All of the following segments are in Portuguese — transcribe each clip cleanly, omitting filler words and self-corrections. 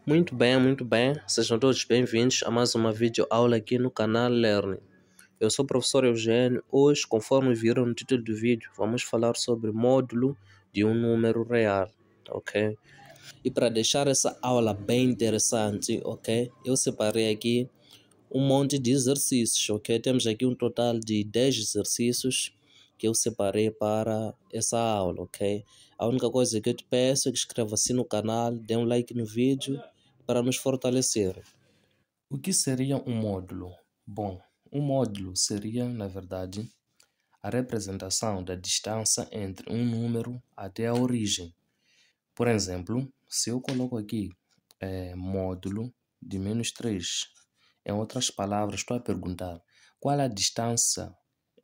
Muito bem. Sejam todos bem-vindos a mais uma videoaula aqui no canal Learning. Eu sou o professor Eugênio. Hoje, conforme viram no título do vídeo, vamos falar sobre módulo de um número real, ok? E para deixar essa aula bem interessante, ok? Eu separei aqui um monte de exercícios, ok? Temos aqui um total de 10 exercícios que eu separei para essa aula, ok? A única coisa que eu te peço é que inscreva se no canal, dê um like no vídeo para nos fortalecer. O que seria um módulo? Bom, um módulo seria, na verdade, a representação da distância entre um número até a origem. Por exemplo, se eu coloco aqui módulo de menos 3, em outras palavras, estou a perguntar qual é a distância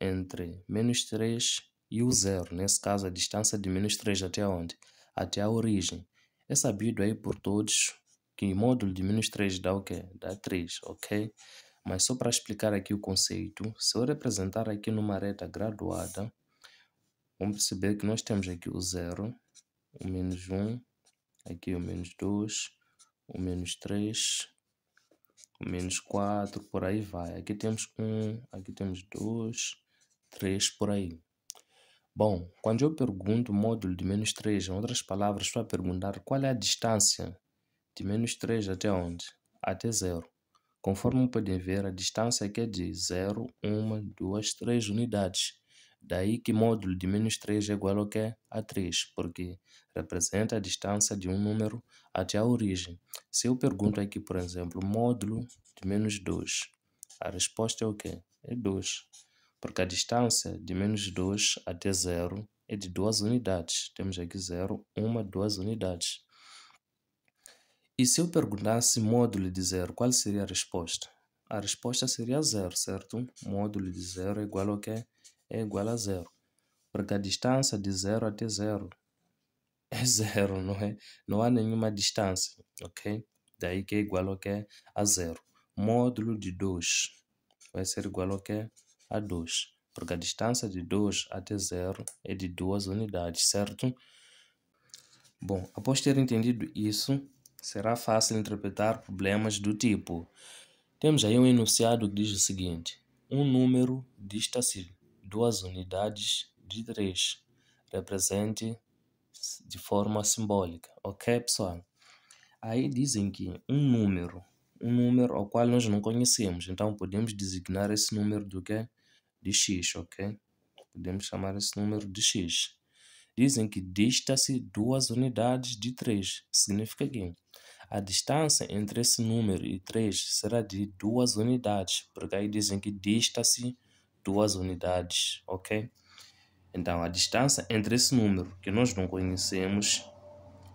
entre menos 3 e o zero. Nesse caso, a distância de menos 3 até onde? Até a origem. É sabido aí por todos que módulo de menos 3 dá o quê? Dá 3, ok? Mas só para explicar aqui o conceito, se eu representar aqui numa reta graduada, vamos perceber que nós temos aqui o 0, o menos 1, aqui o menos 2, o menos 3, o menos 4, por aí vai. Aqui temos 1, aqui temos 2, 3, por aí. Bom, quando eu pergunto módulo de menos 3, em outras palavras, estou a perguntar qual é a distância de menos 3 até onde? Até 0. Conforme podem ver, a distância aqui é de 0, 1, 2, 3 unidades. Daí que módulo de menos 3 é igual ao que? A 3, porque representa a distância de um número até a origem. Se eu pergunto aqui, por exemplo, módulo de menos 2, a resposta é o quê? É 2, porque a distância de menos 2 até 0 é de 2 unidades. Temos aqui 0, 1, 2 unidades. E se eu perguntasse módulo de 0, qual seria a resposta? A resposta seria 0, certo? Módulo de 0 é igual ao quê? É igual a 0. Porque a distância de 0 até 0 é 0, não é? Não há nenhuma distância, ok? Daí que é igual ao quê? A 0. Módulo de 2 vai ser igual ao quê? A 2. Porque a distância de 2 até 0 é de 2 unidades, certo? Bom, após ter entendido isso, será fácil interpretar problemas do tipo: temos aí um enunciado que diz o seguinte: um número dista-se 2 unidades de 3. Represente de forma simbólica. Ok, pessoal? Aí dizem que um número ao qual nós não conhecemos. Então, podemos designar esse número do quê? De x, ok? Podemos chamar esse número de x. Dizem que dista-se 2 unidades de 3. Significa que a distância entre esse número e 3 será de 2 unidades, porque aí dizem que dista-se 2 unidades, ok? Então, a distância entre esse número que nós não conhecemos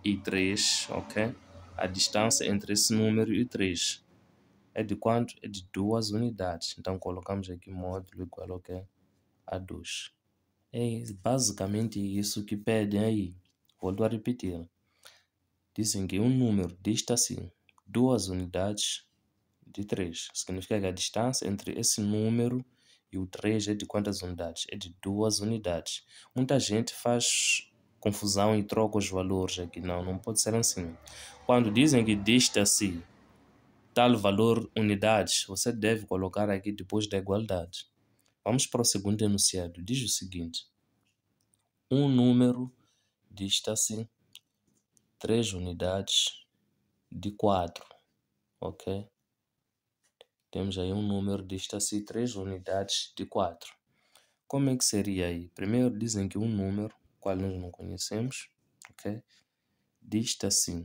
e 3, ok? A distância entre esse número e 3 é de quanto? É de 2 unidades. Então, colocamos aqui módulo igual ao quê? A 2. É basicamente isso que pedem aí. Volto a repetir. Dizem que um número dista-se 2 unidades de 3. Significa que a distância entre esse número e o 3 é de quantas unidades? É de 2 unidades. Muita gente faz confusão e troca os valores aqui. Não pode ser assim. Quando dizem que dista-se tal valor unidades, você deve colocar aqui depois da igualdade. Vamos para o segundo enunciado. Diz o seguinte: um número dista-se 3 unidades de 4, ok? Temos aí um número dista-se 3 unidades de 4. Como é que seria aí? Primeiro dizem que um número, qual nós não conhecemos, ok? Dista-se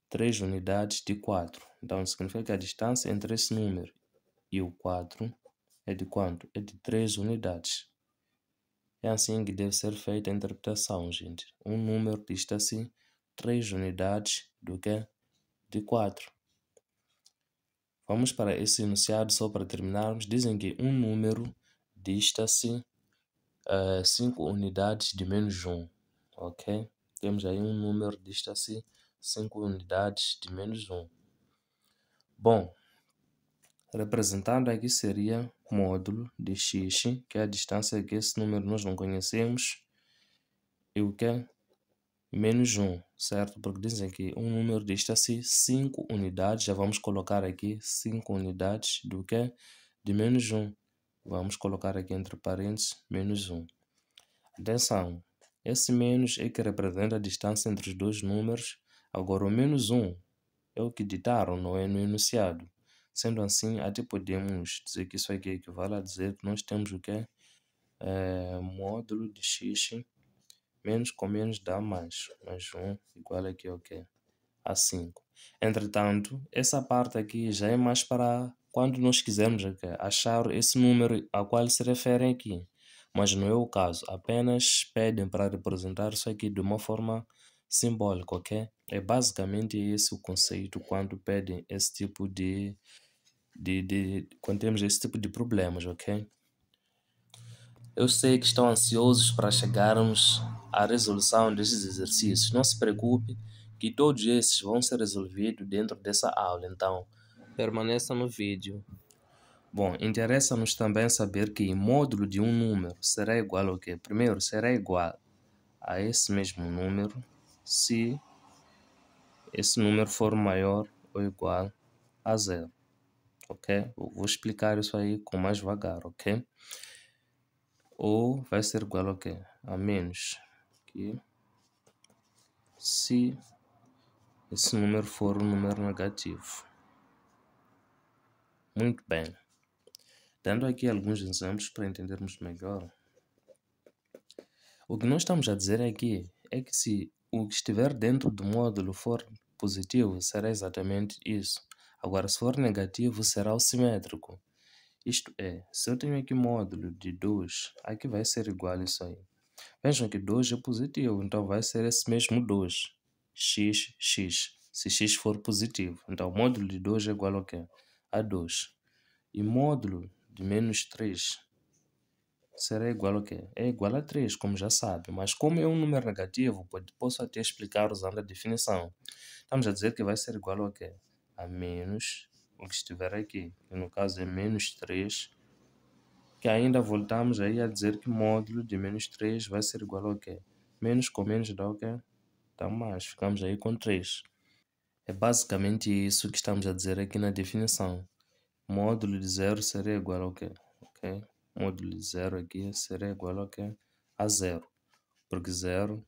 3 unidades de 4. Então, significa que a distância entre esse número e o 4 é de quanto? É de 3 unidades. É assim que deve ser feita a interpretação, gente. Um número dista-se 3 unidades do que? De 4. Vamos para esse enunciado só para terminarmos. Dizem que um número dista-se 5 unidades de menos 1. Ok? Temos aí um número dista-se 5 unidades de menos 1. Bom, representando aqui seria módulo de x, que é a distância que esse número nós não conhecemos, e o que? Menos 1. certo? Porque dizem que um número dista-se 5 unidades, já vamos colocar aqui 5 unidades do que? De menos 1. Vamos colocar aqui entre parênteses, menos 1. Atenção, esse menos é que representa a distância entre os dois números. Agora o menos 1 é o que ditaram, não é, no enunciado. Sendo assim, até podemos dizer que isso aqui equivale a dizer que nós temos o que? Módulo de x menos com menos dá mais 1 igual aqui ao que? A 5. Entretanto, essa parte aqui já é mais para quando nós quisermos achar esse número a qual se referem aqui. Mas não é o caso, apenas pedem para representar isso aqui de uma forma simbólica, ok? É basicamente esse o conceito quando pedem esse tipo quando temos esse tipo de problemas, ok? Eu sei que estão ansiosos para chegarmos à resolução desses exercícios. Não se preocupe que todos esses vão ser resolvidos dentro dessa aula, então permaneça no vídeo. Bom, interessa-nos também saber que o módulo de um número será igual ao quê? Primeiro, será igual a esse mesmo número se esse número for maior ou igual a zero, ok? Eu vou explicar isso aí com mais devagar, ok? Ou vai ser igual ao quê? A menos que se esse número for um número negativo. Muito bem. Dando aqui alguns exemplos para entendermos melhor. O que nós estamos a dizer aqui é que se o que estiver dentro do módulo for positivo, será exatamente isso. Agora, se for negativo, será o simétrico. Isto é, se eu tenho aqui módulo de 2, aqui vai ser igual a isso aí. Vejam que 2 é positivo, então vai ser esse mesmo 2. X, x. Se x for positivo. Então, o módulo de 2 é igual ao quê? A 2. E módulo de menos 3 será igual ao quê? É igual a 3, como já sabe. Mas como é um número negativo, posso até explicar usando a definição. Estamos a dizer que vai ser igual ao quê? A menos o que estiver aqui. Que no caso é menos 3. Que ainda voltamos aí a dizer que módulo de menos 3 vai ser igual ao quê? Menos com menos dá o quê? Dá mais. Ficamos aí com 3. É basicamente isso que estamos a dizer aqui na definição. Módulo de 0 será igual ao quê? Ok? Módulo de 0 aqui será igual ao quê? A 0. Porque 0,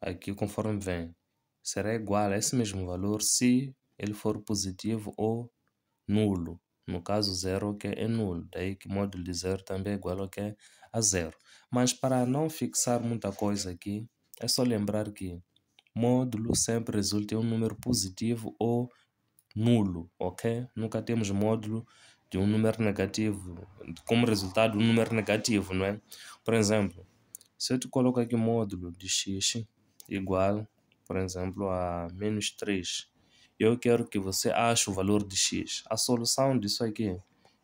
aqui conforme vem, será igual a esse mesmo valor se ele for positivo ou nulo. No caso 0 que é nulo, daí que módulo de 0 também é igual ao que? A 0. Mas para não fixar muita coisa aqui, é só lembrar que módulo sempre resulta em um número positivo ou nulo, ok? Nunca temos módulo de um número negativo, como resultado um número negativo, não é? Por exemplo, se eu te coloco aqui módulo de x igual, por exemplo, a menos 3, eu quero que você ache o valor de x. A solução disso aqui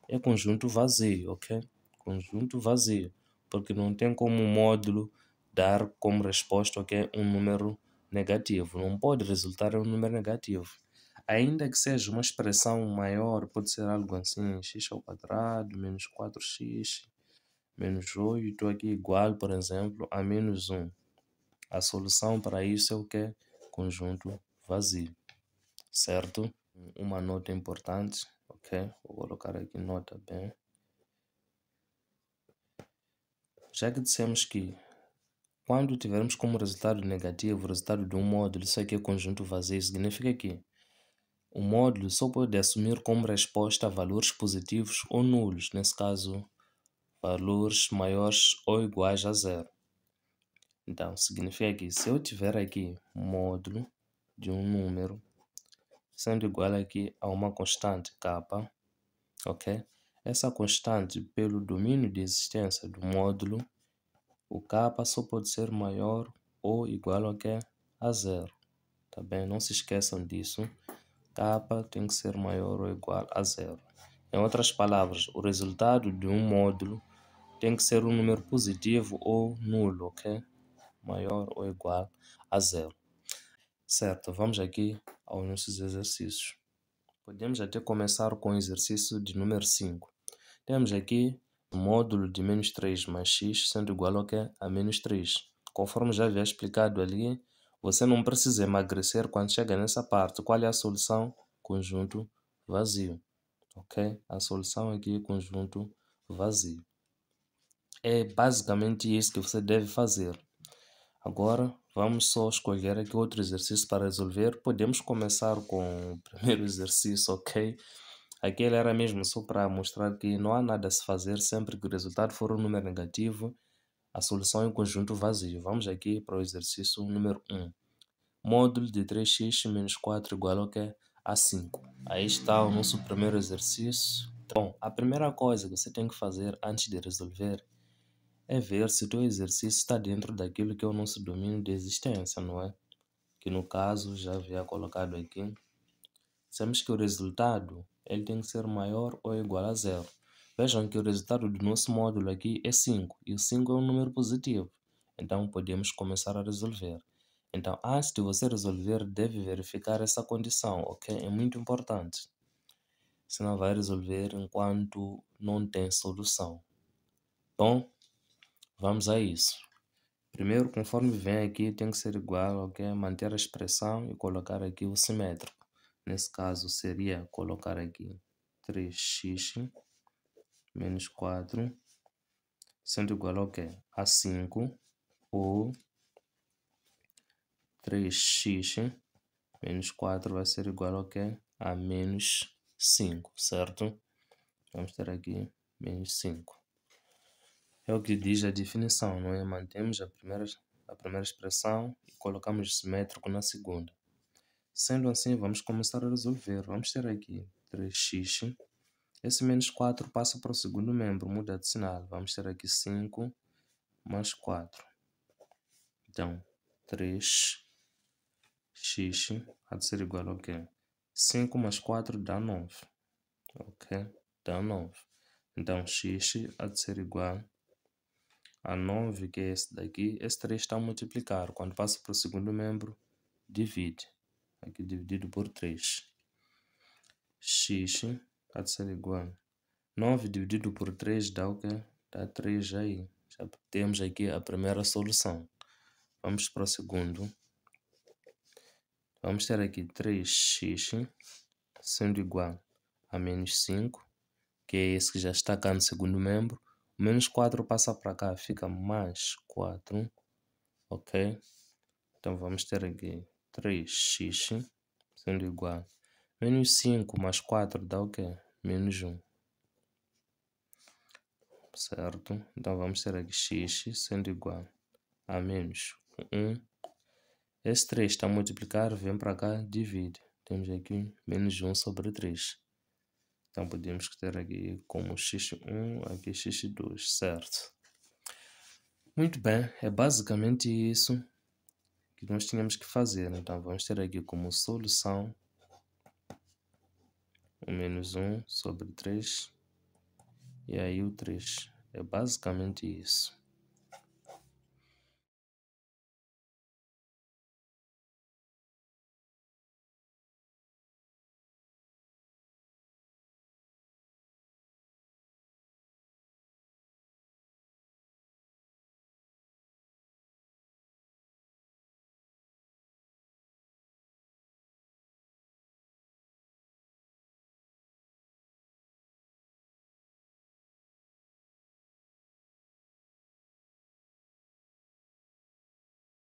é conjunto vazio, ok? Conjunto vazio, porque não tem como o módulo dar como resposta, ok, um número negativo. Não pode resultar em um número negativo. Ainda que seja uma expressão maior, pode ser algo assim, x ao quadrado, menos 4x, menos 8, aqui igual, por exemplo, a menos 1. A solução para isso é o que? Conjunto vazio, certo? Uma nota importante, ok? Vou colocar aqui nota bem. Já que dissemos que quando tivermos como resultado negativo o resultado de um módulo, isso aqui é conjunto vazio, significa que o módulo só pode assumir como resposta valores positivos ou nulos, nesse caso, valores maiores ou iguais a 0. Então, significa que se eu tiver aqui módulo de um número sendo igual aqui a uma constante k, ok? Essa constante, pelo domínio de existência do módulo, o k só pode ser maior ou igual ao que? A 0. Tá bem? Não se esqueçam disso. K tem que ser maior ou igual a 0. Em outras palavras, o resultado de um módulo tem que ser um número positivo ou nulo, ok? Maior ou igual a 0. Certo, vamos aqui aos nossos exercícios. Podemos até começar com o exercício de número 5. Temos aqui o módulo de menos 3 mais x sendo igual ao que? A menos 3. Conforme já havia explicado ali, Você não precisa emagrecer quando chega nessa parte. Qual é a solução? Conjunto vazio. Ok? A solução aqui é conjunto vazio. É basicamente isso que você deve fazer. Agora, vamos só escolher aqui outro exercício para resolver. Podemos começar com o primeiro exercício, ok? Aquele era mesmo só para mostrar que não há nada a se fazer sempre que o resultado for um número negativo. A solução é um conjunto vazio. Vamos aqui para o exercício número 1. Módulo de 3x menos 4 igual ao quê? A 5. Aí está o nosso primeiro exercício. Bom, a primeira coisa que você tem que fazer antes de resolver é ver se o teu exercício está dentro daquilo que é o nosso domínio de existência, não é? Que no caso já havia colocado aqui. Sabemos que o resultado ele tem que ser maior ou igual a zero. Vejam que o resultado do nosso módulo aqui é 5 e o 5 é um número positivo. Então podemos começar a resolver. Então antes de você resolver, deve verificar essa condição, ok? É muito importante. Senão vai resolver enquanto não tem solução. Bom, vamos a isso. Primeiro, conforme vem aqui, tem que ser igual, ok? Manter a expressão e colocar aqui o simétrico. Nesse caso, seria colocar aqui 3x menos 4, sendo igual ao quê? A 5, ou 3x menos 4 vai ser igual ao quê? A menos 5, certo? Vamos ter aqui menos 5. É o que diz a definição, não é? Mantemos a primeira expressão e colocamos o simétrico na segunda. Sendo assim, vamos começar a resolver. Vamos ter aqui 3x. Esse menos 4 passa para o segundo membro, muda de sinal. Vamos ter aqui 5 mais 4. Então, 3x há de ser igual ao quê? 5 mais 4 dá 9. Ok? Dá 9. Então, x há de ser igual a 9, que é esse daqui. Esse 3 está a multiplicar. Quando passa para o segundo membro, divide. Aqui dividido por 3. X há de ser igual. 9 dividido por 3 dá o quê? Dá 3 aí. Já temos aqui a primeira solução. Vamos para o segundo. Vamos ter aqui 3x sendo igual a menos 5, que é esse que já está cá no segundo membro. O menos 4 passa para cá, fica mais 4. Ok? Então vamos ter aqui 3x sendo igual a menos 5 mais 4 dá o quê? Menos 1. Certo? Então vamos ter aqui x sendo igual a menos 1. Esse 3 está a multiplicar, vem para cá, divide. Temos aqui menos 1 sobre 3. Então podemos ter aqui como x1, aqui x2, certo? Muito bem, é basicamente isso que nós tínhamos que fazer. Então vamos ter aqui como solução o menos 1 sobre 3 e aí o 3. É basicamente isso.